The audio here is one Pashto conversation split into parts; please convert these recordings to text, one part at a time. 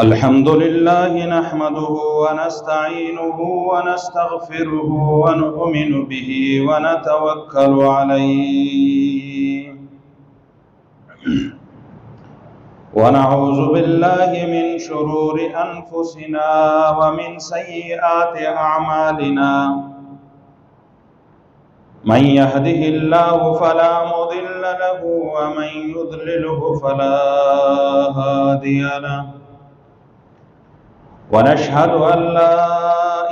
الحمد لله نحمده ونستعينه ونستغفره ونؤمن به ونتوكل عليه ونعوذ بالله من شرور أنفسنا ومن سيئات أعمالنا من يهده الله فلا مضل له ومن يضلله فلا هادي له ونشهد أن لا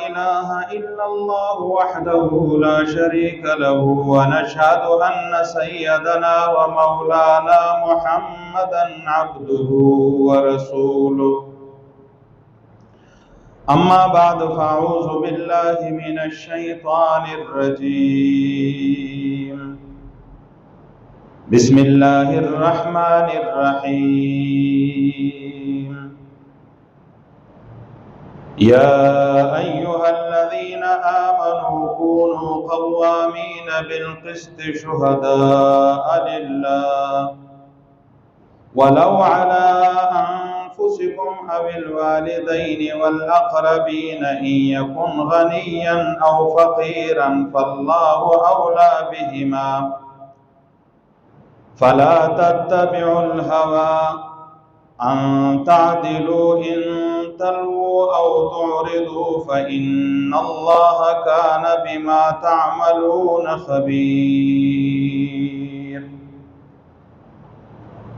إله إلا الله وحده لا شريك له ونشهد أن سيدنا ومولانا محمدا عبده ورسوله أما بعد فأعوذ بالله من الشيطان الرجيم بسم الله الرحمن الرحيم يا أيها الذين آمنوا كونوا قوامين بالقسط شهداء لله ولو على أنفسكم أو الوالدين والأقربين إن يكن غنيا أو فقيرا فالله أولى بهما فلا تتبعوا الهوى أن تعدلوا إن تلووا أو تعرضوا فإن الله كان بما تعملون خبير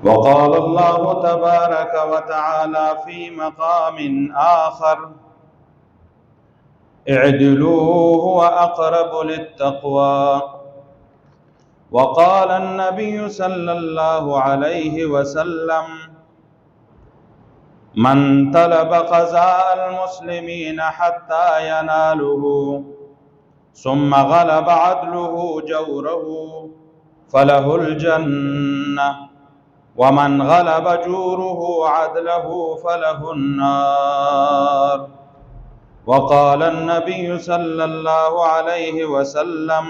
وقال الله تبارك وتعالى في مقام آخر اعدلوا هو أقرب للتقوى وقال النبي صلى الله عليه وسلم من طلب قضاء المسلمين حتى يناله ثم غلب عدله جوره فله الجنة ومن غلب جوره عدله فله النار وقال النبي صلى الله عليه وسلم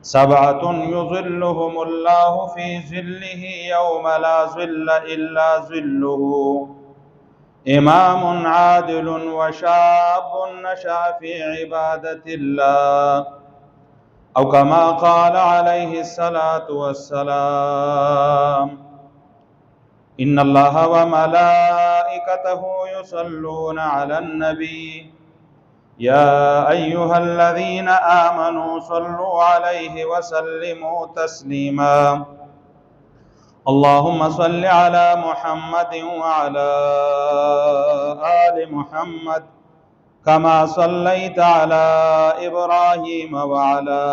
سبعة يظلهم الله في ظله يوم لا ظل إلا ظله إمام عادل وشاب نشأ في عبادة الله أو كما قال عليه الصلاة والسلام إن الله وملائكته يصلون على النبي يا أيها الذين آمنوا صلوا عليه وسلموا تسليما اللهم صل على محمد وعلى آل محمد كما صليت على إبراهيم وعلى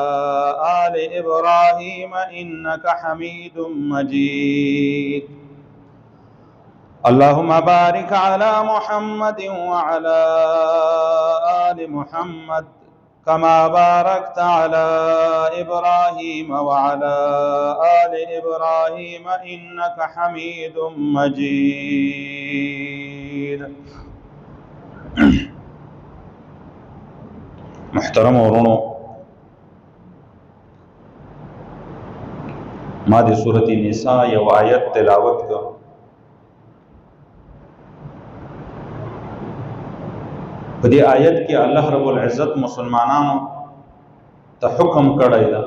آل إبراهيم إنك حميد مجيد اللهم بارك على محمد وعلى آل محمد كما باركت على إبراهيم وعلى آل إبراهيم إنك حميد مجيد محترم ورونو ما دی سورة نساء یو آیت تلاوت کا پدی آیت کی اللہ رب العزت مسلمانانو ته حکم کړی دا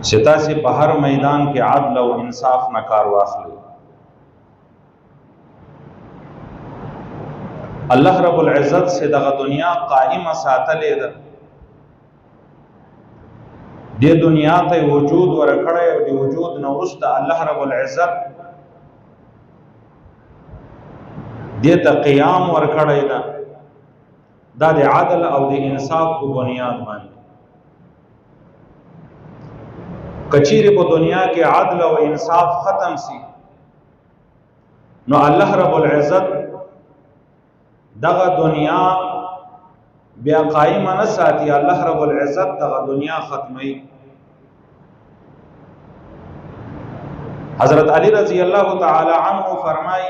چې تاسې په هر میدان کې عدل او انصاف نه کار واخلئ. الله رب العزت سے دغه دنیا قائمه ساتلې ده، دې دنیا ته وجود ورکړی او د وجود نه وروسته الله رب العزت دې ته قیام ورکړی ده، دا د عدل او د انصاف په بنیاد باندې. کچیرې په دنیا کې عدل او انصاف ختم سي نو الله رب العزت دغه دنیا بیا قائم نه ساتي، الله رب العزت دغه دنیا ختمي. حضرت علی رضی اللہ تعالی عنہ فرمائی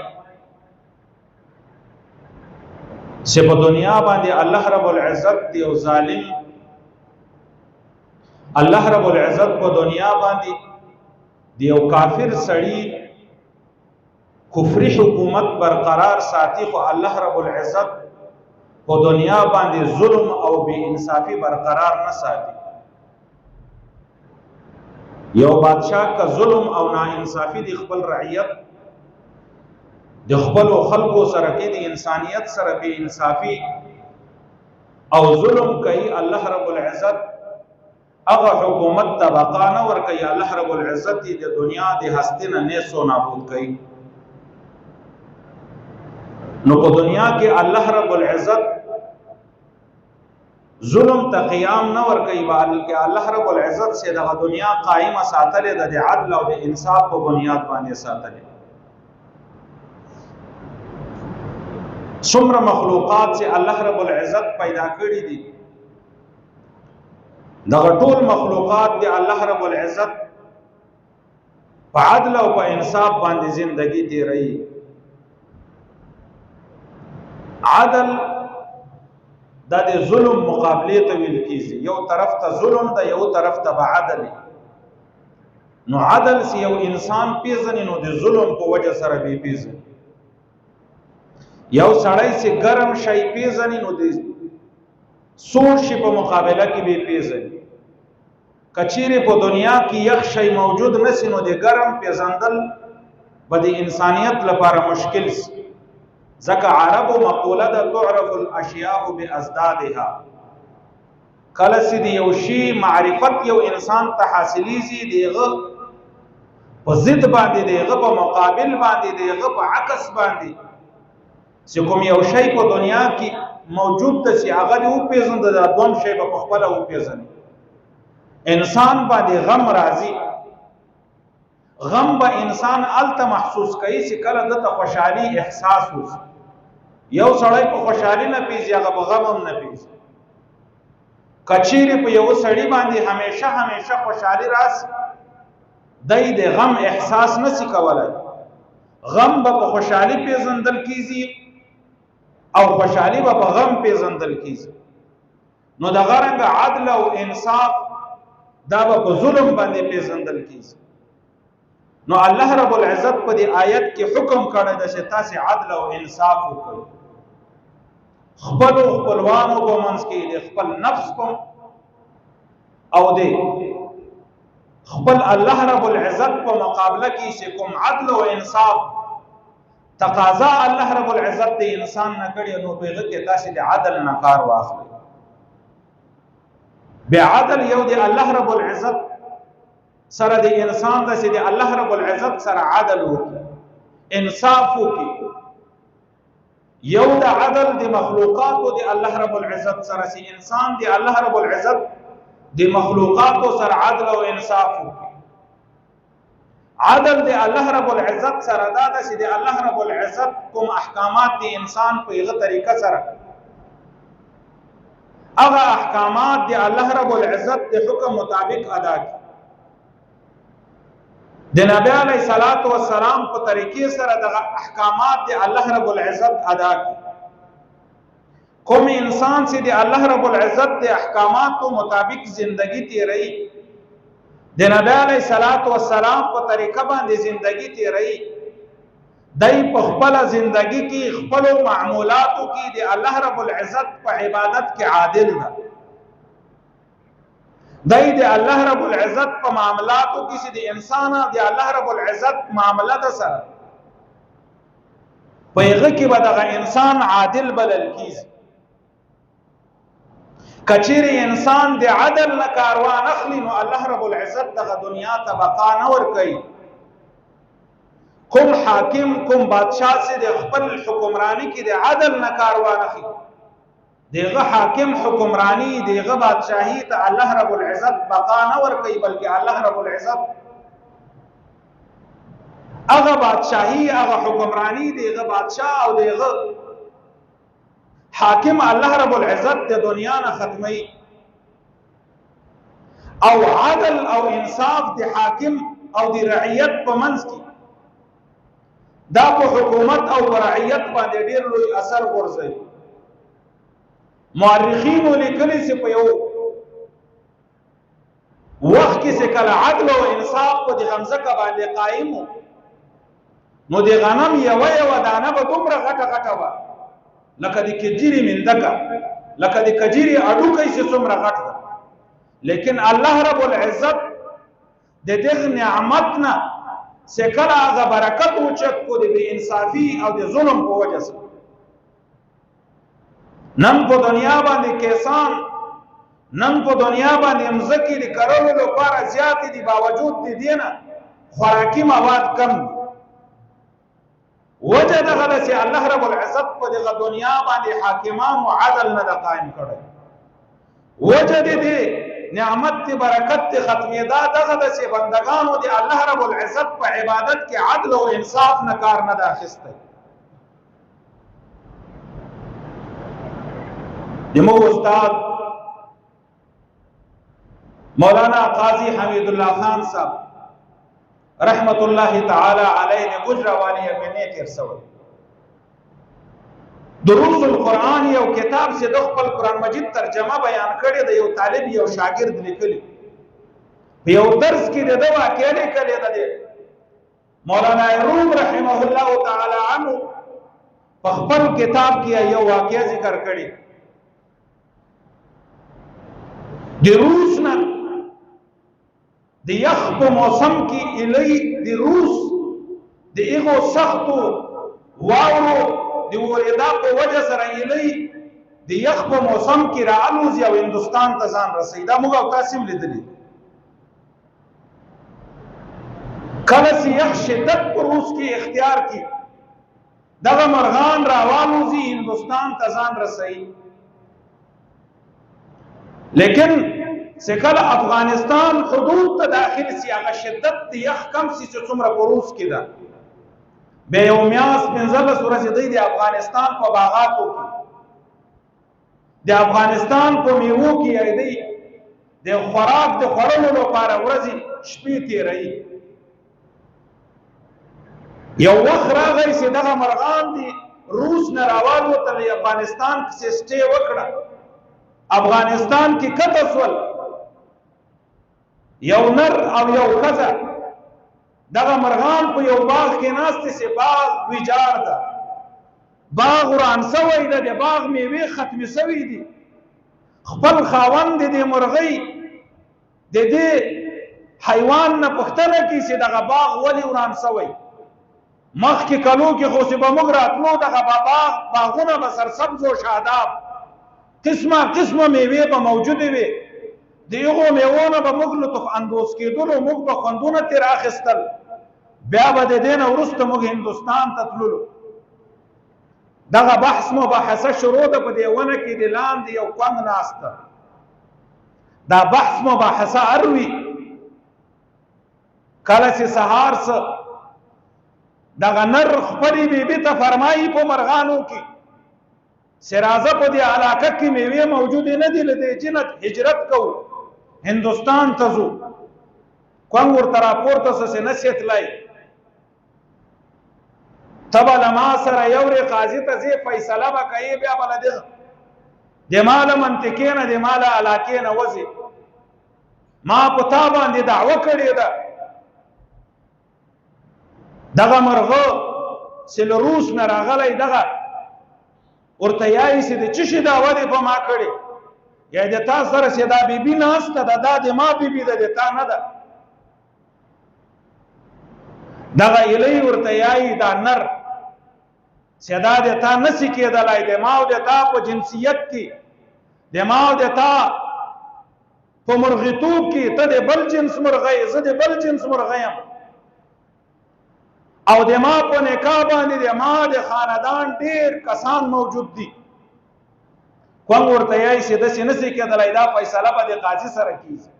چې په دنیا باندې الله رب العزت دی او ظالم الله رب العزت په دنیا باندې د یو کافر سړی کفری حکومت برقرار ساتي، خو الله رب العزت په دنیا باندې ظلم او بے انصافی برقرار نه ساتي. یو بادشاہ کا ظلم او ناانصافی د خپل رعیت د خپل خلکو سره کې د انسانیت سره بے انصافی او ظلم کوي، الله رب العزت هغه حکومت طبقه نه ور کوي، الله رب العزت د دنیا د هستی نه نیسو نابود کوي. نو په دنیا کې الله رب العزت ظلم ته قیام نه ور کوي، بلکې الله رب العزت سے دغه دنیا قائمه ساتلې د عدل او د انصاف په بنیاد باندې ساتلې. څومره مخلوقات چې الله رب العزت پیدا کړي دي، دغه ټول مخلوقات دی الله رب العزت په عدل او په انصاف باندې زندگی تیروي. عدل دا د ظلم مقابله ته ویل کیږي، یو طرف ته ظلم ده، یو طرف ته عدل. نو عدل سی یو انسان پیژني نو د ظلم په وجه سره به پیژني. یو سړی سی ګرم شي پیژني نو د سوړ شي په مقابله کې به پیژني. کچيره په دنیا کې یخ شي موجود نسی نو د ګرم پیژندل به د انسانیت لپاره مشکل سي. ځکه عربو مقوله ده تعرف الاشیاء بازدادها، کله چې د یو شی معرفت یو انسان ته حاصلیږي دیغه په ضد باندې، دیغه په مقابل باندې، دیغه په عکس باندې چې کوم یو شی په دنیا کې موجود ده چې هغه او پیژند د دوم شی په خپل او پیژند. انسان باندې غم راځي، غم به انسان الته محسوس کوي چې کله دته خوشحالي احساس وشي. یو سړی په خوشحالي نه پیږي، هغه په غم هم نه پیږي. کچيره په یو سړی باندې همیشه خوشحالي راسي، دای د غم احساس نسی کولای. غم به په خوشحالي پیژندل کیږي او خوشحالي به په غم پیژندل کیږي. نو د غرنګ عدل او انصاف دا به په ظلم باندې پیژندل کیږي. نو الله رب العزت په دې آیت کې حکم کړی د چې تاسو عدل او انصاف وکړئ، خپل خپلوانو په منځ کې د خپل نفس په او د خپل الله رب العزت په مقابله کې چې کوم عدل او انصاف تقاضا الله رب العزت د انسان نه کړی، نو په هغه کې تاسو د عدل نه کار واخلئ. بعدل یو د الله رب العزت سره د انسان د سي د الله رب العزت سره عدل وکي، انصاف وکي. یو د عدل د مخلوقات او د الله رب العزت سره سي انسان د الله رب العزت د مخلوقات سره عدل او انصاف وکي. عدل د الله رب العزت سره دا د سي د الله رب العزت کوم احکامات د انسان په یوه طریقه سره هغه احکامات د الله رب العزت د حکم مطابق ادا کړي. د نبی علیہ الصلوۃ والسلام په طریقې سره د احکامات د الله رب العزت ادا کړي. کوم انسان چې د الله رب العزت د احکاماتو مطابق زندگی تیري، د نبی علیہ الصلوۃ والسلام په طریقه باندې زندگی تیري، دای په خپل زندگی کې خپل معمولاتو کې د الله رب العزت په عبادت کې عادل ده. دای د الله رب العزت په معاملاتو کې چې د انسان د الله رب العزت معاملات سره په هغه کې به دغه انسان عادل بلل کیږي. کچېره انسان د عدل نه کاروان اخلي، نو الله رب العزت دغه دنیا ته بقا نه ور کوي. کوم حاکم کوم بادشاہ چې د خپل حکمرانی کې د عدل نه کاروان اخلي، دغه حاکم حکمرانی دغه بادشاہی ته الله رب العزت بقا نه ور کوي، بلکې الله رب العزت هغه بادشاہی هغه حکمرانی دغه بادشاہ او دغه حاکم الله رب العزت د دنیا نه ختمي. او عدل او انصاف د حاکم او د رعیت په منځ کې دا په حکومت او رعیت باندې ډیر لوی اثر ورځي. مورخین لیکلي چې په یو کې چې کله عدل او انصاف په دې غمزکه باندې قائم نو د غنم یو دانه به دومره غټه غټه وه لکه د کجیرې مندکه لکه د کجیرې اډوکی چې څومره غټ ده لیکن الله رب العزت د دغه نعمت نه چې کله هغه برکت اوچت کو د بې انصافي او د ظلم په وجه سره نن په دنیا باندې کسان نن په دنیا باندې مځکې د کرلو لپاره زیاتې دي باوجود د دې نه خوراکي مواد کم دي وجه دغه ده چې الله رب العزت په دغه دنیا باندې حاکمانو عدل نه ده قائم کړی وجه د دې نعمت تی برکت تی ختمیدا دغه د چې بندگانو دی الله رب العزت په عبادت کې عدل او انصاف نه کار نه اخیسته دمو استاد مولانا قاضی حمید الله خان صاحب رحمت الله تعالی علیه نے گجراوالی میں تیر سوال دروس القرآن یو کتاب سے د خپل قرآن مجید ترجمه بیان کړي د یو طالب یو شاګرد لیکلی په یو درس کې د واقعې لیکلې ده مولانا روم رحمه الله تعالی عنه په خپل کتاب کې یو واقعې ذکر کړي د روس نه د یخ په موسم کې الی د روس د ایغو سختو واورو د ورېدا په وجه سره الی د یخ په موسم کې راالوزي او هندستان ته ځان رسېږي دا موږ تاسو لیدلی کله چې یخ شدت په روس کې اختیار کی دغه مرغان راوالوزي هندستان ته ځان رسېږي لیکن سکل افغانستان حدود ته داخل سی هغه شدت د یخ کم سی چې څومره په روس کې ده به یو میاس پنځله ورځې د افغانستان په باغاتو کې د افغانستان په میوو کې دی د خوراک د خورلو لپاره ورځې شپې تیري یو وخت راغی چې دغه مرغان دي روس نه راوالوتل افغانستان کې سټې وکړه افغانستان کې کته سول یو نر او یو ښځه دغه مرغان په یو باغ کې ناست سي باغ ویجاړ ده باغ وران سوی ده د باغ میوه ختم سوی دي خپل خاوند د مرغۍ د دې حیوان نه پښتنه کې چې دغه باغ ولی وران سوی مخکې کلو کې خو چې به موږ راتلو دغه باغونه به سرسبز و شاداب قسمه میوې به موجودې وي دیغو میوونه به موږ لطف اندوز کېدلو موږ به خوندونه ترې اخیستل بیا به د دې نه وروسته موږ هندوستان ته تللو دغه بحث مباحثه شروع ده په دې ونه کې د لاندې یو کونګ ناسته دا بحث مباحثه اروي کله چې سهار څه دغه نر خپلې بیبي ته فرمایي په مرغانو کې سرازه په دې علاقه کې میوې موجودې نه دي لدې جنت هجرت کوو هندوستان ته ځو کونګ ورته راپورته څه نصیحت لای تبا لما سره یو ری قاضي ته زی فیصله وکړي بیا بل دغه د مال منطقې نه د مال علاقې نه وځي ما په تا باندې دعوه کړې ده دغه مرغه سلروس نه راغلی دغه ورته یای سي د چشي دا وری په ما کړي یا د تا سره سي دا بیبي ناسته دا د ما بیبي ده د تا نه ده دغه الی ورته یای دا نر سدا د تا نسی کېدلای د ما او د تا په جنسیت کې د ما او د تا په مرغیتوب کې ته د بل جنس مرغۍ زه د بل جنس مرغیم او د ما په نکاح باندې د ما د خاندان ډیر کسان موجود دي کوم ورته یې چې د سینسي کې د لایدا فیصله به د قاضي سره کیږي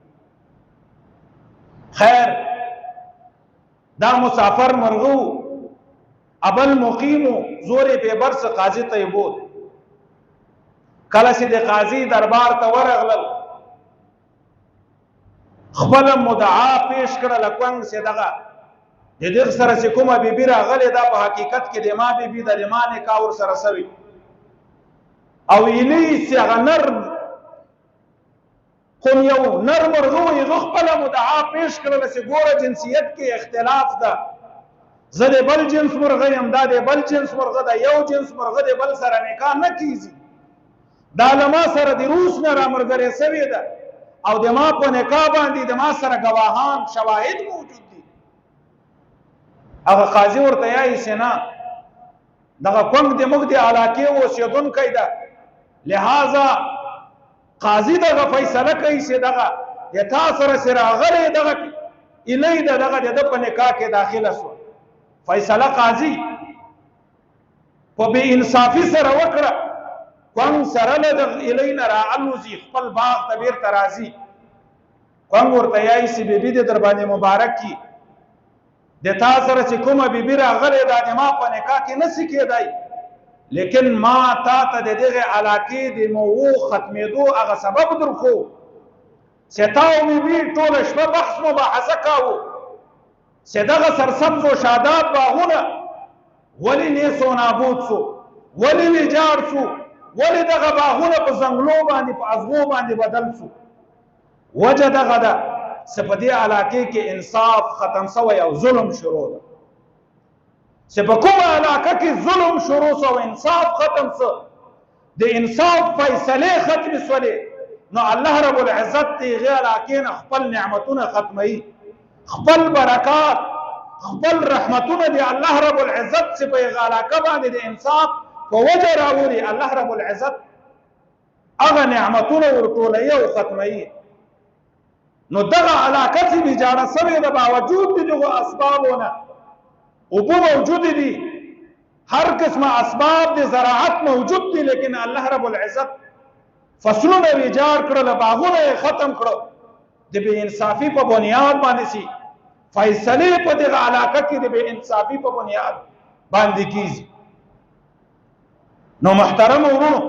خیر دا مسافر مرغو ابل مقیم زور به برس قاضي ته بود کله چې د قاضي دربار ته ورغلل خپل مدعا پیش کړل کوم چې دغه د دې سره چې کومه بیبي راغله دا په حقیقت کې د ما بیبي د ما نه کاور سره سوي او الی چې غنر خو یو نر مرغه وي هغه خپله مدعا پیش کړله چې ګوره جنسیت کې اختلاف ده، زه د بل جنس مرغه یم، دا د بل جنس مرغه ده، یو جنس مرغه د بل سره نکاح نه کیږي، دا له ما سره د روس نه راملګرې سوې ده او د ما په نکاح باندې د ما سره ګواهان شواهد موجود دي. هغه قاضي ورته یایي چې نه، دغه کونګ د موږ د علاقې اوسېدونکی ده، لہذا قاضي دغه فیصله کوي چې دغه د تا سره چې راغلی دغه ایلی ده دغه د ده په نکاح کې داخله شوه. فیصله قاضي په بې انصافي سره وکړه، کونګ سره له د ایلی نه راالوځي، خپل باغ ته بیرته راځي. کونګ ورته یایي چې بیبي دې در باندې مبارک کي، د تا سره چې کومه بیبي راغلې ده د ما په نکاح کې نشي کېدی، لیکن ما تا ته د دغه علاقې د موضوع ختمېدو هغه سبب درخو چې تا او بیبي ټوله شپه بحث مباحثه کاوه چې دغه سرسبز و شاداب باغونه ولې نیس و نابود سو، ولې ویجاړ سو، ولې دغه باغونه په ځنګلو باندې په ازغو باندې بدل سو. وجه دغه ده چې په دې علاقې کې انصاف ختم سوی او ظلم شروع ده. چې په کومه علاقه کې ظلم شروع سو او انصاف ختم سو، د انصاف فیصلې ختم سولې، نو الله رب العزت دې هغې علاقې نه خپل نعمتونه ختموي، خپل برکات، خپل رحمتونه دې الله رب العزت چې په هغه علاقه باندې د انصاف په وجه راوړي، الله رب العزت هغه نعمتونه ورټولوي او ختموي. نو دغه علاقه چې ویجاړه سوې ده باوجود د دغو اسبابو نه، اوبه موجود دي، هر قسمه اسباب د زراعت موجود دي، لیکن الله رب العزت فصلونه ویجاړ کړل، باغونه یې ختم کړل. د بې انصافي په بنیاد باندې سي فیصلې په دغه علاقه کې د بې انصافي په بنیاد باندې کیږي. نو محترم ورونو،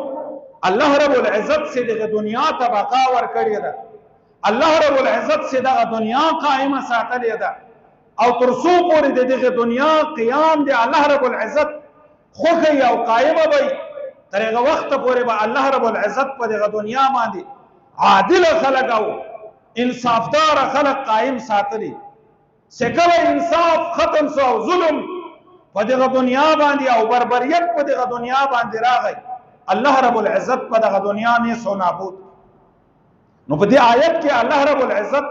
الله رب العزت سے دغه دنیا ته بقا ورکړې ده، الله رب العزت سے دغه دنیا قائمه ساتلې ده، او تر څو پورې د دغه دنیا قیام دی الله رب العزت خوښوي او قائمه وي، تر هغه وخته پورې به الله رب العزت په دغه دنیا باندې عادل خلق او انصافدار خلق قائم ساتلی. چې کله انصاف ختم سو او ظلم په دغه دنیا باندې او بربریت په دغه دنیا باندې راغی، الله رب العزت په دغه دنیا نیس و نابود. نو په دې آیت کې الله رب العزت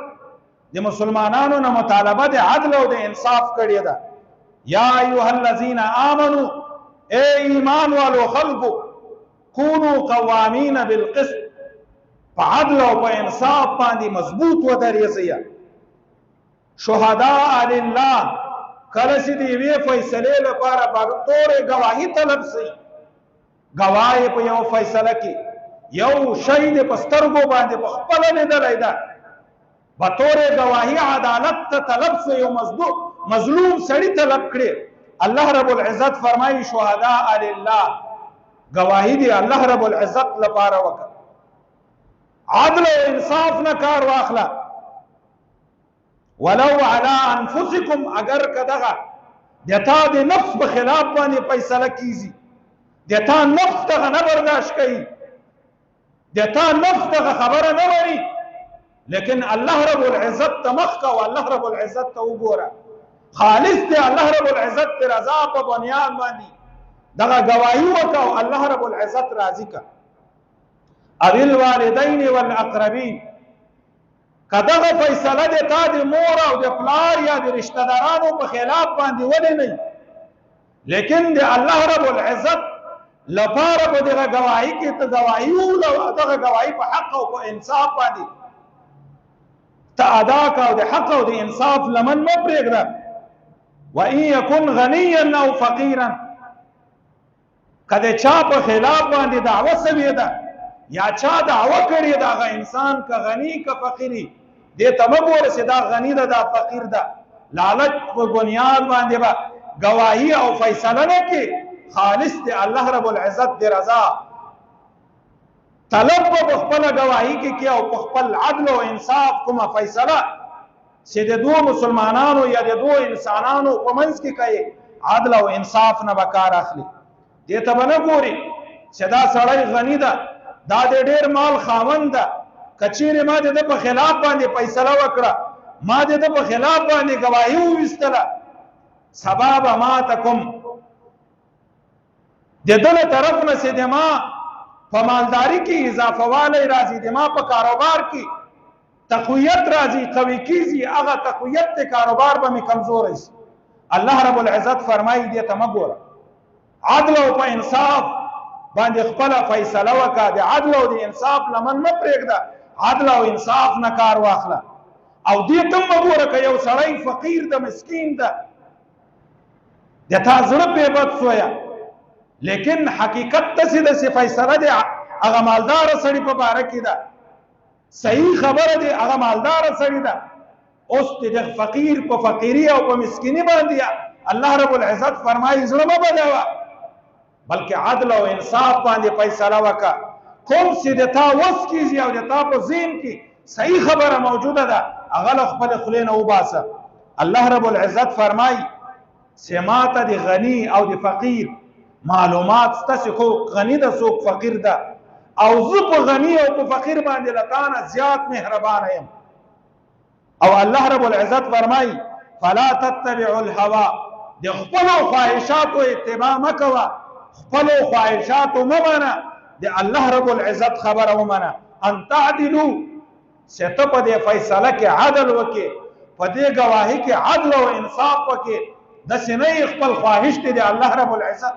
د مسلمانانو نه مطالبه د عدل او د انصاف کړې ده. یا ایها الذین آمنو، اے ایمان والو خلقو، کونو قوامین بالقسط، په عدل او په انصاف باندې مضبوط ودرېږئ. شهداء لله، کله چې د یوې فیصلې لپاره بطور گواهی طلب شي، گواه په یو فیصله کې یو شی د په سترګو باندې په خپله لیدلی ده، بطور گواهی عدالت ته طلب شو، یو مظلوم سړی طلب کړي، الله رب العزت فرمایي شهداء لله، گواهی دی الله رب العزت لپاره وکړه. عدل او انصاف نه کار واخله. ولو علی انفسکم، اگر کدغه د تا د نفس په خلاف باندې فیصله کیږي، د تا نفس دغه نه برداشت کوي، د تا نفس دغه خبره نه مني، لیکن الله رب العزت ته مخ کا او الله رب العزت ته وګوره، خالص دی الله رب العزت ته رضا په بنیاد باندې دغه گواهی وکړه او الله رب العزت راضی کا. او الوالدین والاقربین، کدغه فیصله د تا د مور او د پلار یا د رشتہ دارانو په خلاف باندې ولې نه، لیکن د الله رب العزت لپاره په دغه گواهی کې ته گواهی او دغه گواهی په حق او په انصاف باندې ته ادا کا او د حق او د انصاف لمن مه پرېږده. وان یکن غنیا او فقیرا، کده چا په خلاف باندې دعوه سوې ده یا چا دعوه کړې ده، هغه انسان که غنی که فقیری، دې ته مه ګوره چې دا غنی ده دا فقیر ده، لالچ په بنیاد باندې به گواهی او فیصله نه کې، خالص دی الله رب العزت دی رضا طلب په خپل گواهی کې او په خپل عدل او انصاف کومه فیصله چې د دوه مسلمانانو یا د دوه انسانانو په منځ کې کوي، عدل او انصاف نه به کار اخلي. دې ته به نه ګوري چې دا سړی غنی ده، دا د ډېر مال خاوند ده، کچیر ما د په خلاف باندې فیصله وکړه، ما د په خلاف باندې گواهی وستله، سبب ما تکم د دله طرف نه سي د ما په مالداری کې اضافه والی راځي، د ما په کاروبار کې تقویت راځي، قوي کیږي، هغه تقویت د کاروبار به مې کمزوری شي. الله رب العزت فرمایي دې ته مه ګوره، عدل او په انصاف باندې خپله فیصله وکړه، د عدل او د انصاف لمن مه پرېږده، عدل او انصاف نه کار واخله. او دې ته مه ګوره که یو سړی فقیر ده، مسکین ده، د تا زړه پرې بد سویه، لیکن حقیقت داسې داسې فیصله دی هغه مالداره سړي په باره کې ده، صحیح خبره دی هغه مالداره سړي ده. اوس د فقیر په فقیری او په مسکینی باندې الله رب العزت فرمایي زړه مه بدوه، بلکې عدل او انصاف باندې فیصله وکړه. کوم چې د تا وس کیږي او د تا په ذهن کې صحیح خبره موجوده ده هغه له خپل خولې نه وباسه. الله رب العزت فرمایي چې ماته د غني او د فقیر معلومات ستاسې خو غني ده څوک فقیر ده، او زه په غني او په فقیر باندې له تا نه زیات مهربانه یم. او الله رب العزت فرمایي فلا تتبعوا الهوى، د خپلو خواهشاتو اتباع مه کوه، خپلو خواهشاتو مه منه، د الله رب العزت خبره ومنه. ان تعدلوا، چې ته په دې فیصله کې عدل وکې، په دې ګواهی کې عدل او انصاف وکې، داسې نه خپل خواهش دی د الله رب العزت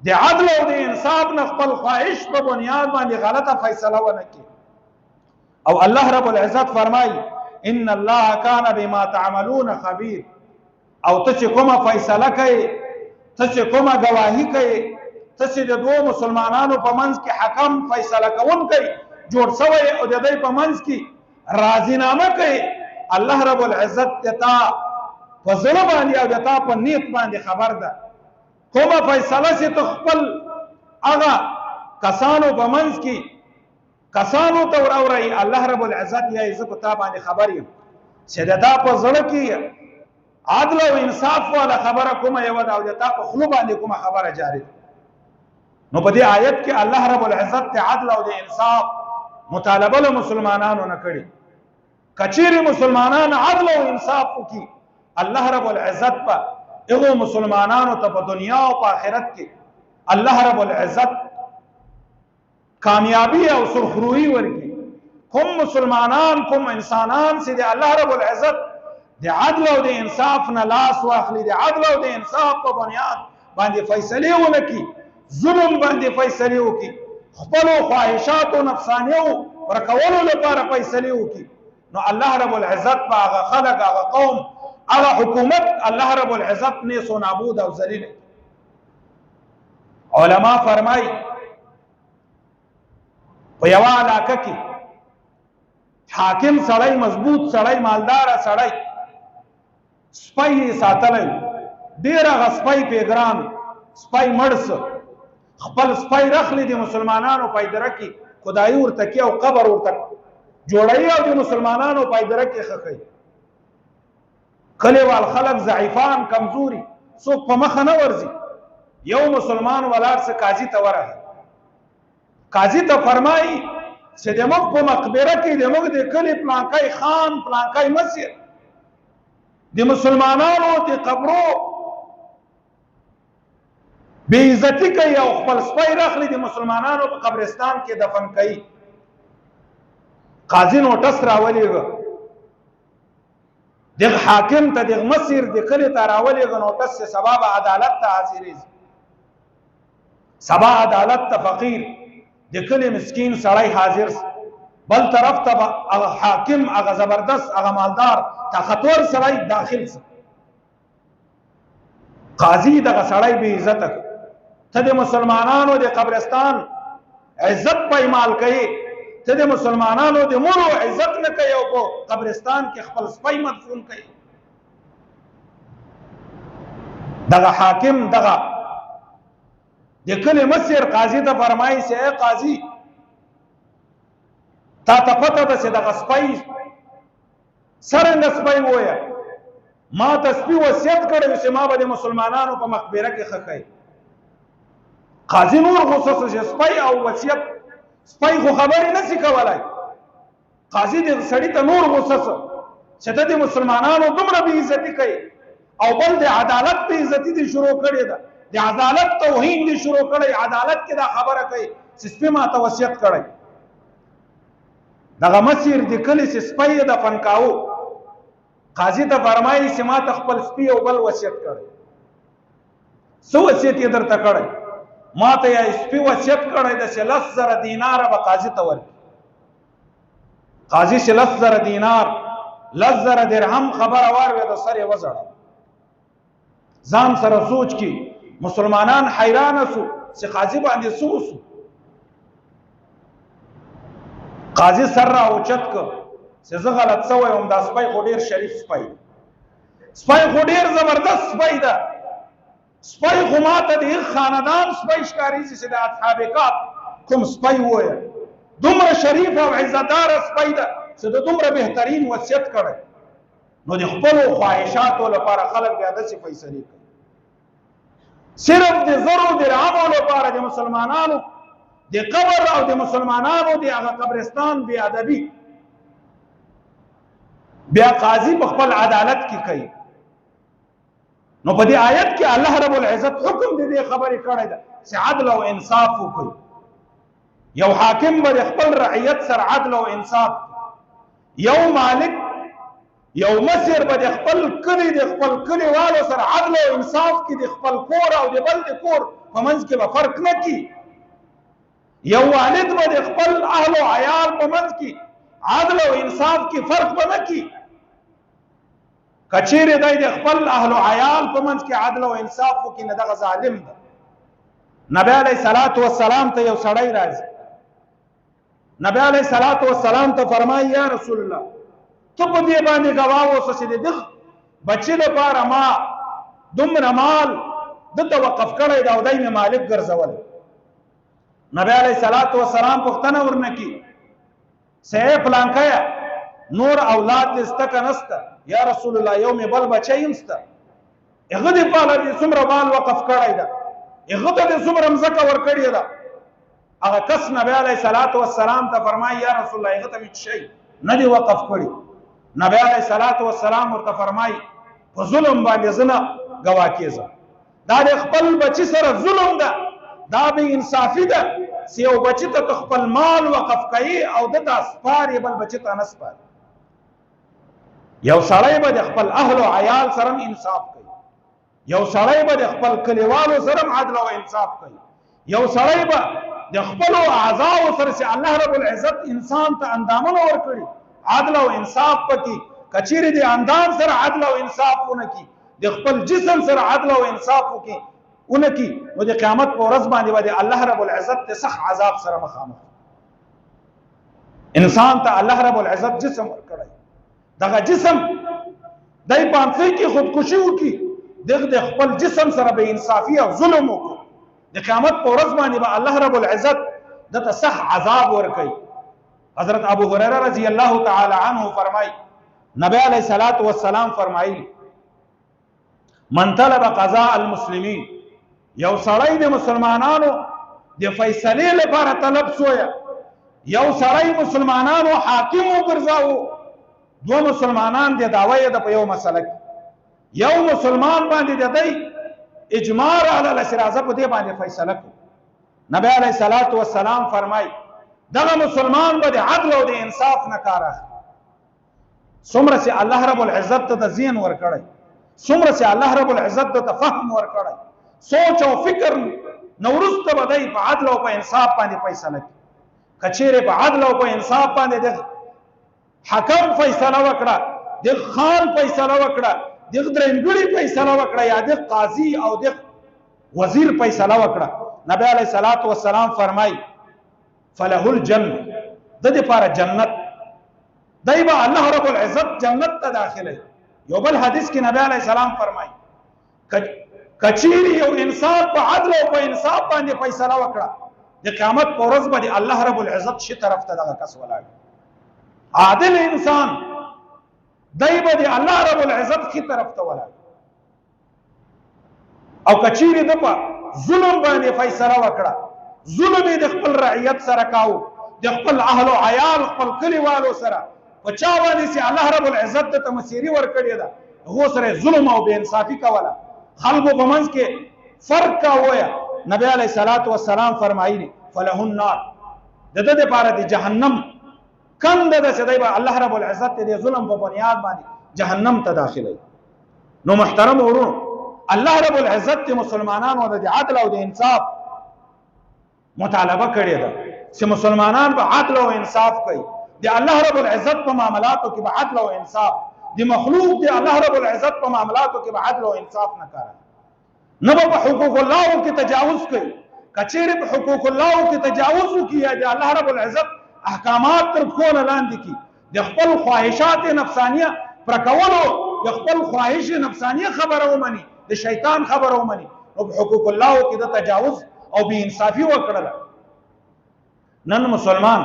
د عدل او د انصاف نه خپل خواهش په بنیاد باندې غلطه فیصله ونه کړي. او الله رب العزت فرمایي ان الله کان بما تعملون خبیر. او ته چې کومه فیصله کوي، ته چې کومه گواهی کوي، ته چې د دوه مسلمانانو په منځ کې حکم فیصله کوونکی جوړ شوی او د دوی په منځ کې راضینامه کوي، الله رب العزت د تا په زړه باندې او د تا په نیت باندې خبر ده. کومه فیصله چې ته خپل هغه کسانو په منځ کې کسانو ته وراوړئ، الله رب العزت یا زه په تا باندې خبر یم چې د تا په زړه کې عدل او انصاف والا خبره کومه یوه ده او د تا په خوله باندې کومه خبره جاری ده. نو په دې آیت کې الله رب العزت د عدل او د انصاف مطالبه له مسلمانانو نه کړي. کچېرې مسلمانان عدل او انصاف وکړي، الله رب العزت په هغو مسلمانانو ته په دنیا او په آخرت کې الله رب العزت کامیابی او سرخرویی ورکړي. کوم مسلمانان کوم انسانان چې د الله رب العزت د عدل او د انصاف نه لاس واخلي، د عدل او د انصاف په بنیاد باندې فیصلې ونه کړي، ظلم باندې فیصلې وکړي، خپلو خواهشاتو نفسانیو ورکولو لپاره فیصلې وکړي، نو الله رب العزت په هغه خلق، هغه قوم، هغه حکومت الله رب العزت نیس و نابود او ذلیل. علما فرمایي په یوه علاقه کې حاکم سړی، مضبوط سړی، مالداره سړی، سپی یې ساتلی، ډېر هغه سپی پیګران، سپی مړ څه، خپل سپی رخلی د مسلمانانو پایدره کې خدایي ورته کوي او قبر ورته جوړوي او د مسلمانانو پایدره کې ښخوي. کلیوال خلک ضعیفان، کمزوري، څوک په مخه نه ورځي. یو مسلمان ولاړ څه قاضي ته ورغی، قاضي ته فرمایي چې د موږ په مقبره کې د موږ د کلي پلانکی خان، پلانکی مسجد د مسلمانانو د قبرو بے عزتی کوي او خپل سپی راخلي د مسلمانانو په قبرستان کې دفن کوي. قاضي نوټس راولېږه دغه حاکم ته، دغه مسیر د کلي ته راولېږه نوټس چې سبا به عدالت ته حاضرېږي، سبا عدالت ته فقیر د کلي مسکین سړی حاضر سي، بل طرف ته به هغه حاکم، هغه زبردست، هغه مالدار طاقتور سړی داخل سي. قاضي دغه سړی بې عزته کړ، ته د مسلمانانو د قبرستان عزت پایمال کوي، ته د مسلمانانو د مړو عزت نه کوي او په قبرستان کې خپل سپی مدفون کوي. دغه حاکم دغه د کلي مشر قاضي ته فرمایي چې اے قاضي، تا ته پته ده چې دغه سپی څرنګه سپی وویه، ما ته سپي وصیت کړی چې ما به د مسلمانانو په مقبره کې ښخوي. قاضي نور غوسه شو چې سپی او وصیت، سپی خو خبرې نشي کولای، قاضي دې سړی ته نور غوسه چې ته د مسلمانانو دومره بې عزتي کوي او بل د عدالت بې عزتي دې شروع کړې ده، د عدالت توهین دې شروع کړی، عدالت کې دا خبره کوي چې سپی ماته وصیت کړی. دغه مسیر د کلي چې سپی یې دفن کاوه، قاضي ته فرمایي چې ما ته خپل سپی او بل وصیت کړی. څه وصیت یې درته کړی؟ ما ته یې سپی وصیت کړی ده چې 10,000 دیناره به قاضي ته ورکړي. قاضي چې 10,000 دینار 10,000 درهم خبره واورېده سر یې وځړه. ځان سره سوچ کی مسلمانان حیران شو چې قاضي باندې څه وشو. قاضي سر را اوچت کړ چې زه غلط شوی وم، دا سپی خو ډېر شریف سپی دی، سپی خو ډېر زبردست سپی ده، سپی خو ماته د هغ خاندان سپی ښکارېږي چې د اصحاب کهف کوم سپی وویه، دومره شریف او عزتداره سپی ده چې د دومره بهترین وصیت کړی. نو د خپلو خواهشاتو لپاره خلک بیا داسې فیصلې کوي. صرف د زرو درهمو لپاره د مسلمانانو د قبر او د مسلمانانو د هغه قبرستان بې ادبي بیا قاضي په خپل عدالت کې کوي. نو په دې آیت کې الله رب العزت حکم دې خبرې کړی ده چې عدل او انصاف وکړي. یو حاکم به د خپل رعیت سره عدل او انصاف، یو مالک یو مسیر به د خپل کلی د خپل کلیوالو سره عدل او انصاف کې د خپل کور او د بل د کور په منځ کې به فرق نه کړي. یو والد به د خپل اهل او عیال په منځ کې عدل او انصاف کې فرق به نه کړي. کچېرې دی د خپل اهل او عیال په منځ کې عدل او انصاف وکړي نو دغه ظالم ده. نبی علیه الصلاۃ والسلام ته یو سړی راځي، نبی علیه الصلاۃ والسلام ته فرمایي یا رسول الله ته په دې باندې گواه اوسه چې د دغه بچي لپاره ما دومره مال دته وقف کړی دا او دی مې مالک ګرځولی. نبی علیه الصلاۃ والسلام پوښتنه ورنه کړي چې پلانکیه نور اولاد دې شته که نشته؟ یا رسول الله یو مې بل بچی هم شته، هغه دپاره دې څومره مال وقف کړی ده، هغه ته دې څومره مځکه ورکړې ده. هغه کس نبی علیه الصلاۃ والسلام ته فرمایي یا رسول الله هغه ته مې شی نه دی وقف کړی. نبی علیه الصلاۃ والسلام ورته فرمایي په ظلم باندې زه نه ګواه کېږم، دا د خپل بچي سره ظلم ده، دا بې انصافي ده چې یو بچي ته خپل مال وقف کوي او دته سپاري بل بچي ته نه سپاري. یو سړی به د خپل اهل او عیال سره انصاف کوي، یو سړی به د خپل کلیوالو سره عدل او انصاف کوي، یو سړی به د خپل اعضاء سره چې الله رب العزت انسان ته اندامونه ورکړي عدل او انصاف پکې. کچېرې د اندام سره عدل او انصاف ونکړي، د خپل جسم سره عدل او انصاف وکړي ونکړي، نو د قیامت په ورځ باندې به الله رب العزت د سخت عذاب سره مخامخ. انسان ته الله رب العزت جسم ورکړی، دغه جسم دای پانځي کې خودکشي وکړي، دغه د خپل جسم سره به انصافي او ظلم وکړي، د قیامت په ورځ باندې به الله رب العزت دته سخت عذاب ورکړي. حضرت ابو هريره رضی الله تعالی عنه فرمای نبی علیہ الصلوۃ والسلام فرمایي من طلب قضاء المسلمین، یو سړی د مسلمانانو د فیصلې لپاره طلب سویا، یو سړی مسلمانانو حاکم وګرځاو، دو مسلمانان د دعوی د په یو مسله کې یو مسلمان باندې د دی اجماع علی الاسرازه په دې باندې فیصله کوي. نبی علیہ الصلوۃ والسلام فرمای دغه مسلمان به د عدل او د انصاف نه کار اخلي. څومره چې الله رب العزت ته ذهن ورکړی، څومره چې الله رب العزت ته فهم ورکړی، سوچ او فکر نو وروسته به دی په عدل او په انصاف باندې فیصله کوي. کچېرې په عدل او په انصاف باندې د حکم فیصله وکړه، د خان فیصله وکړه، د درېمګړي فیصله وکړه، یا د قاضي او د وزیر فیصله وکړه، نبی علیہ الصلوۃ والسلام فرمای فله الجنه، د دې لپاره جنت، دایبه الله رب العزت جنت ته داخله. یو بل حدیث کې نبی علیہ السلام فرمای کچېری یو انسان په عدل او په انصاف باندې فیصله وکړه، د قیامت په ورځ باندې الله رب العزت شي طرف ته دغه کس ولاړ. عادل انسان دایبه دی الله رب العزت کی طرف ته ولاړ. او کچېری د په ظلم باندې فیصله وکړه، ظلم د خپل رعیت سره کاو، د خپل اهل او عیال خپل کلیوالو سره په چا باندې چې الله رب العزت ته مسیری ورکړی ده هغو سره ظلم او بې انصافي کوله خلکو په منځ کې فرق کاوه. نبی علیه الصلاۃ والسلام فرمایي فله النار د دې لپاره د جهنم کنده ده چې دی به الله رب العزت د ظلم په بنیاد باندې جهنم ته داخلوي. نو محترم ورونو الله رب العزت د مسلمانانو د عدل او د انصاف مطالبه کړې ده چې مسلمانان به عدل او انصاف کوي. د الله رب العزت په معاملاتو کې به عدل او انصاف، د مخلوق د الله رب العزت په معاملاتو کې به عدل او انصاف نه کوي، نه به په حقوق الله کې تجاوز کوي. کچېرې په حقوق الله کې تجاوز وکړي یا د الله رب العزت احکامات تر پښو نه لاندې کړي، د خپل خواهشات نفسانیه پر کولو د خپل خواهش نفسانیه خبره ومني، د شیطان خبره ومني، نو په حقوق الله کې د تجاوز او بې انصافي وکړله. نن مسلمان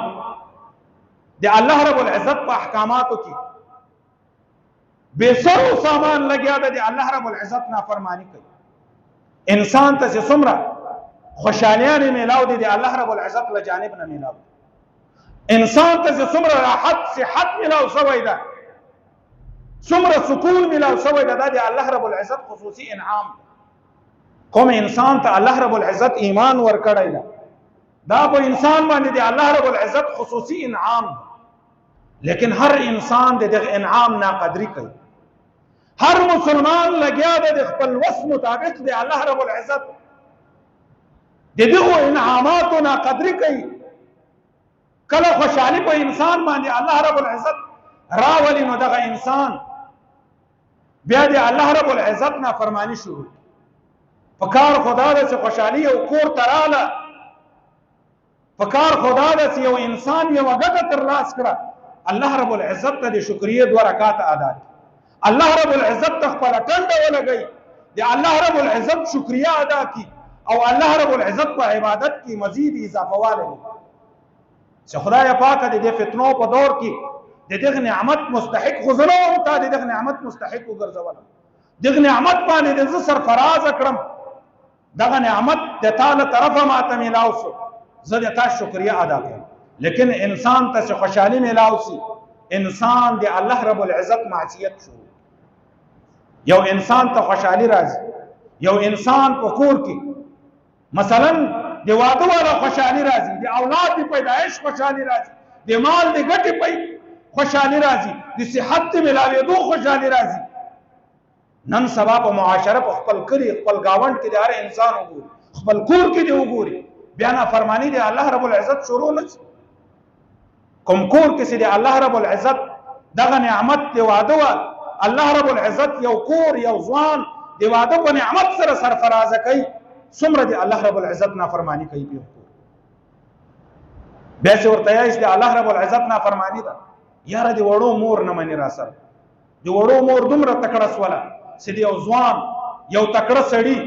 د الله رب العزت په احکاماتو کې بے سر و سامان لګیا ده، د الله رب العزت نافرمانی کوي. انسان ته چې څومره خوشحالیانې میلاو دي د الله رب العزت له جانب نه میلاو دي. انسان ته چې څومره راحت صحت میلاو شوی ده، څومره سکون میلاو شوی ده، دا د الله رب العزت خصوصي انعام ده. کوم انسان ته الله رب العزت ایمان ورکړی ده، دا په انسان باندې د الله رب العزت خصوصي انعام ده. لیکن هر انسان د دغه انعام ناقدری کوي. هر مسلمان لګیا ده د خپل وس مطابق د الله رب العزت د دغو انعاماتو ناقدری کوي. کله خوشحالي په انسان باندې الله رب العزت راولي نو دغه انسان بیا د الله رب العزت نافرمانی شروع. پکار خدا ده چې خوشحالي او کور تراله، پکار خدا ده چې یو انسان یو ګټه ترلاسه کړه، الله رب العزت ته د شکرې 2 رکعات ادا کړي، الله رب العزت ته خپل ټنډه ولګي، د الله رب العزت شکریا ادا کړي او الله رب العزت په عبادت کې مزید اضافه والي. چې خدای پاک د دې فتنو په دور کې د دغه نعمت مستحق غزنو او ته د دغه نعمت مستحق وګرځول، دغه نعمت باندې د زه سرفراز کړم، دغه نعمت د تعالی طرفه ما ته ملاو شو، زه د تا شکریا ادا کوم. لیکن انسان ته خوشحالي ملاو شي، انسان د الله رب العزت معصیت شو. یو انسان ته خوشحالي راځي، یو انسان په کور کې مثلا د واده والا خوشحالي راځي، د اولاد د پیدایش خوشحالي راځي، د مال د ګټې په خوشحالي راځي، د صحت د ملاوېدو خوشحالي راځي. نن سبا په معاشره په خپل کلی خپل گاوند کې د هر انسان وګوري، خپل کور کې دی وګوري، بیا نافرمانی د الله رب العزت شروع نه شي. کوم کور کې چې د الله رب العزت دغه نعمت دی واده وال، الله رب العزت یو کور یو ځوان دی واده په نعمت سره سرفرازه کوي، څومره د الله رب العزت نافرمانی کوي. بیا چې ورته یې د الله رب العزت نافرمانی ده، یاره د وړو مور نه مني را سره، د وړو مور دومره تکړه سوله چې د یو ځوان یو تکړه سړي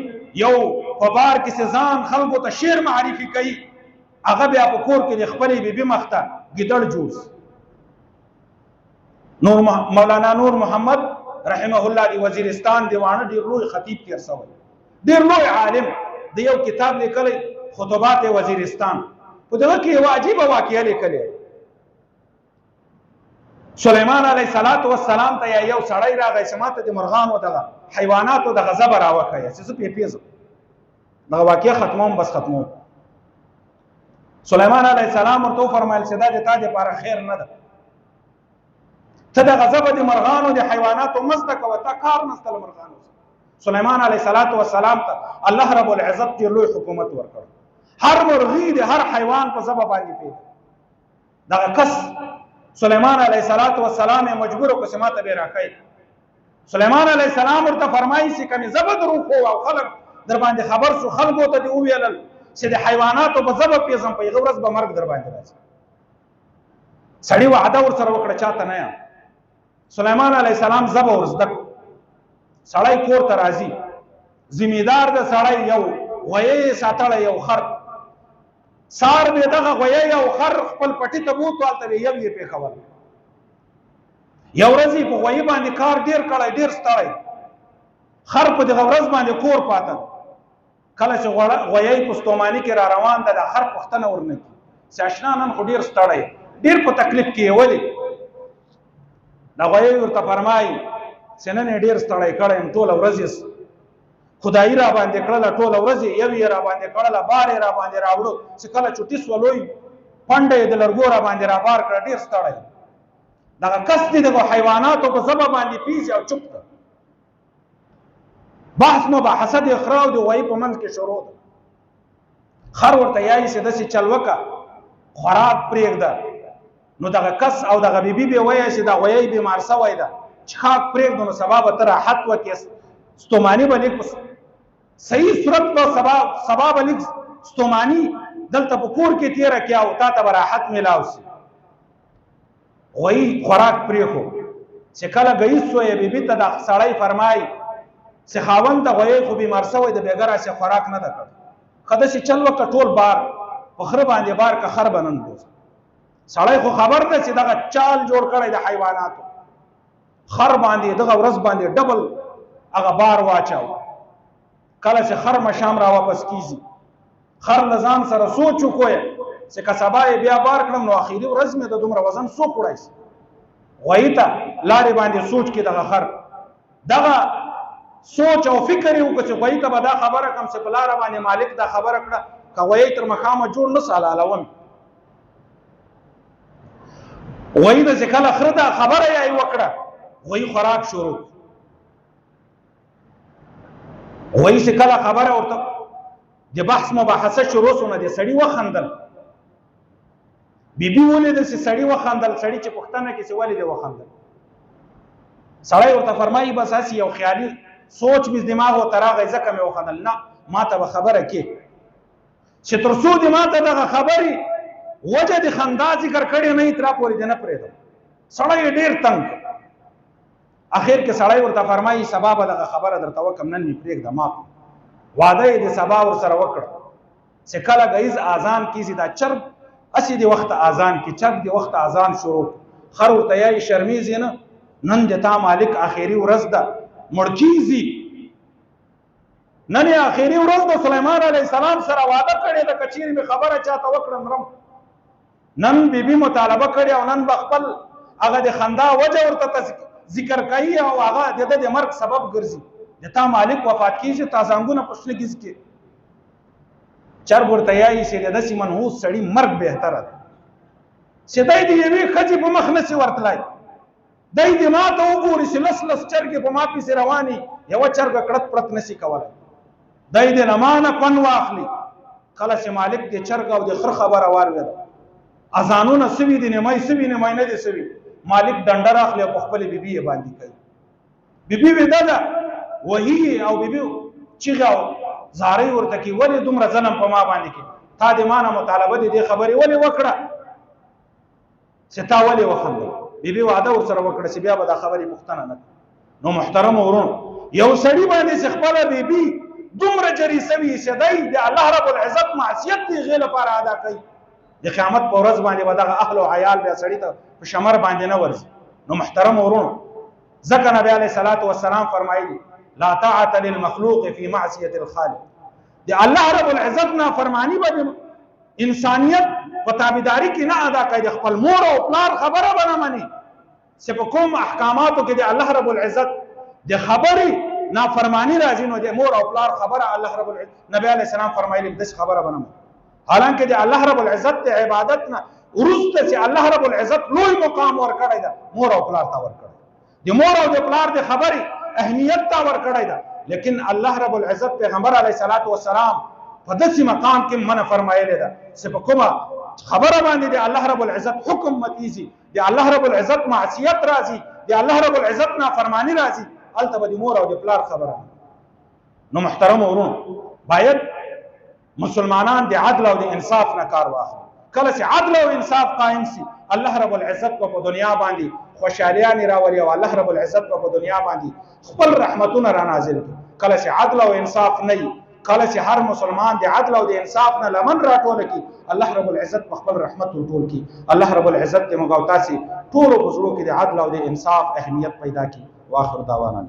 یو په بار کې ځان خلکو ته شعر معرفي کوي، هغه بیا په کور کې د خپلې بیبي مخته ګیدړ جوړ. مولانا نور محمد رحمه الله د وزیرستان دیوانه ډېر لوی خطیب تیر شوی، ډېر لوی عالم، د یو کتاب لیکلی خطبات وزیرستان، په دغه کې یوه عجیبه واقعه لیکلې. سلیمان علیه السلام ته یو سړی راغی چې ماته د مرغانو دغه حیواناتو دغه ذبح راوښیه چې زه پرې پوهېږم، دغه واقعه ختموم بس ختموم. سلیمان علیه السلام ورته وفرمایل چې دا د تا دپاره خیر نه ده، ته دغه ذبح د مرغانو د حیواناتو مه زده کوه، تا کار نشته له مرغانو سره. سلیمان علیه السلام ته الله رب العزت ډېر لوی حکومت ورکړ، هر مرغي د هر حیوان په ذبح باندې پوهېده. دغه کس سلیمان علیه السلام یې مجبور کړ چې ماته به راښیي. سلیمان علیه السلام ورته فرمایي چې کمې ذبح در وښو او خلک در باندې خبر شو، خلکو ته دې وویلل چې د حیواناتو په ذبح پېژم، په هغه ورځ به مرګ در باندې راځي. سړي وعده ورسره وکړه چاته نه یم. سلیمان علیه السلام ذبح ور زده کړ. سړی کور ته راځي، ذمېدار د سړی یو غویی ساتلی یو خر، سار به دغه غویی او خر خپل پټي ته بوت هلته به یو یې پېښول. یو ورځ یې په غویي باندې کار ډېر کړی، ډېر ستړی، خر په دغه ورځ باندې کور پاته. کله چې غویی په ستوماني کې را روان ده، د خر پوښتنه ورنه کړي ساشنا نن خو ډیر ستړی ډیر په تکلیف کې ولی دا غوی ورته فرمایي چې نن ډیر ستړی کړی ټوله ورځ خدای را باندې کړله ټوله ورځ یو یې را باندې کړله بار یې را باندې راوړو چې کله چوټي سولوي پنډه یې د لرګو را باندې را بار کړه ډیر ستړی دغه کس دی دغه حیواناتو په ژبه باندې پیږي او چوپ ده بحث مباحثه د خره او د غوی په منځ کې شروع ده خر ورته یایي چې داسې چل وکړه خوراک پرېږده نو دغه کس او دغه بیبي به وایي چې دا غویی بیمار سوی ده چې خاک پرېږدو نو سبا به ته راحت وکړې ستوماني به لږ صحیح صورت به سبا به لږ ستوماني دلته په کور کې تېره کړه او تا ته به راحت میلاو شي غوی خوراک پرېښو چې کله ګهیځ شوی بیبي ته د سړی فرمایي چې خاوند د غویی خو بیمار سوی د بېګه راسې خوراک نه ده کړ ښه داسې چل وکړه ټول بار په خره باندې بار که خر به نن بوځه سړی خو خبر ده چې دغه چال جوړ کړی د حیواناتو خر باندې دغه ورځ باندې ډبل هغه بار واچاو کله چې خر مشام را واپس کیږي خر له ځان سره سوچ وکړي چې که سبا یې بیا بار کړم نو اخري ورځ مې د دومره وزن څوک وړی شي غویي ته لارې باندې سوچ کې دغه خر دغه سوچ او فکر یې وکړه چې غویي ته به دا خبره کړم چې په لاره باندې مالک دا خبره کړه که غویی تر مخامه جوړ نه سالالوم غویي د چې کله خره دا خبره یې وکړه غویي خوراک شروع غویي چې کله خبره ورته د بحث مباحثه شروع سونه د سړي وخندل بیبي ولید چې سړي وخندل سړي چې پوښتنه کې چې ولې دی وخندل سړی ورته فرمایي بس هسې یو خیالي سوچ مې دماغ ته راغی ځکه مې وخندل نه ما ته به خبره کې چې تر څو دې ما ته دغه خبرې وجه د خندا ذکر کړی نه تر پورې دې نه پرېږدم سړی ډېر تنګ اخر کې سړی ورته فرمایي سبا به دغه خبره درته وکړم نن مې پرېږده ما وعده یې د سبا ورسره وکړه چې کله ګهیځ اذان کیږي دا چرګ هسې د وخت اذان کې چرګ د وخت اذان شروع خر ورته یایي شرمیږي نه نن د تا مالک آخري ورځ ده مړ کیږي نن آخري ورځ د سلیمان علیه السلام سره وعده کړې ده که چیرې مې خبره چاته وکړم مرم نن بیبي مطالبه کړې او نن به خپل هغه د خندا وجه ورته ذکر کوي او هغه د ده د مرګ سبب ګرځي د تا مالک وفات کیږي تا زنګونه په شنه ګیز کې چرګ ورته یایي چې د داسې منحوس سړي مرګ بهتره ده چې دی د یوې ښځې په مخ نسي ورتلی دی د ما ته وګوري چې لس لس چرګې په ما پسې رواني یوه چرګه کړت پړت نسي کولی دی د له ما نه پن واخلي کله چې مالک د چرګ او د خر خبره واورېده اذانونه سوي دي نیمای سوي نیمای نه دي سوي مالک ډنډه راخلي او په خپلې بیبي یې باندې کوي بیبي ویده ده وهي او بیبي چیغه او زارۍ ورته کوي ولې دومره ظلم په ما باندې کوي تا د ما نه مطالبه دې خبرې ولې وکړه چې تا ولې وخندل بیبي وعده ورسره وکړه چې بیا به دا خبرې پوښتنه نه نو محترم ورونو یو سړي باندې چې خپله بیبي دومره جري سوي چې دی د الله رب العزت معصیت د هغې لپاره ادا کوي د قیامت په ورځ باندې به دغه اهل او عیال بیا سړي ته په شمر باندې نه ورځي نو محترم ورونو ځکه نبی علیه الصلاة والسلام فرمایلي لا طاعة للمخلوق في معصية الخالق د الله رب العزت نافرمانی به انسانیت په تابعداري کې نه ادا کوي د خپل مور او پلار خبره به نه مني چې په کوم احکاماتو کې د الله رب العزت د خبرې نافرمانی راځي نو د مور او پلار خبره الله رب العزت نبی علیه السلام فرمایلي داسې خبره به نه مني حالانکه د الله رب العزت د عبادت نه وروسته چې الله رب العزت لوی مقام ورکړی ده مور او پلار ته ورکړی د مور او د پلار د خبرې اهمیت ته ورکړی ده لیکن الله رب العزت پیغمبر علیه الصلاة والسلام په داسې مقام کې منع فرمایلی ده چې په کومه خبره باندې د الله رب العزت حکم متیږي د الله رب العزت معصیت راځي د الله رب العزت نافرمانی راځي هلته به د مور او د پلار خبره نو محترم ورونو باید مسلمانان د عدل او د انصاف نه کار واخلي کله چې عدل او انصاف قائم سي الله رب العزت په دنیا باندې خوشحالیان راولي او الله رب العزت په دنیا باندې خپل رحمتونه را نازل کله چې عدل او انصاف نه کله چې هر مسلمان د عدل او د انصاف نه لمن راټول کی الله رب العزت په خپل رحمت ورټول کی الله رب العزت د موږ تاسو ټول بزرګو کې د عدل او د انصاف اهمیت پیدا کی واخر دعوانا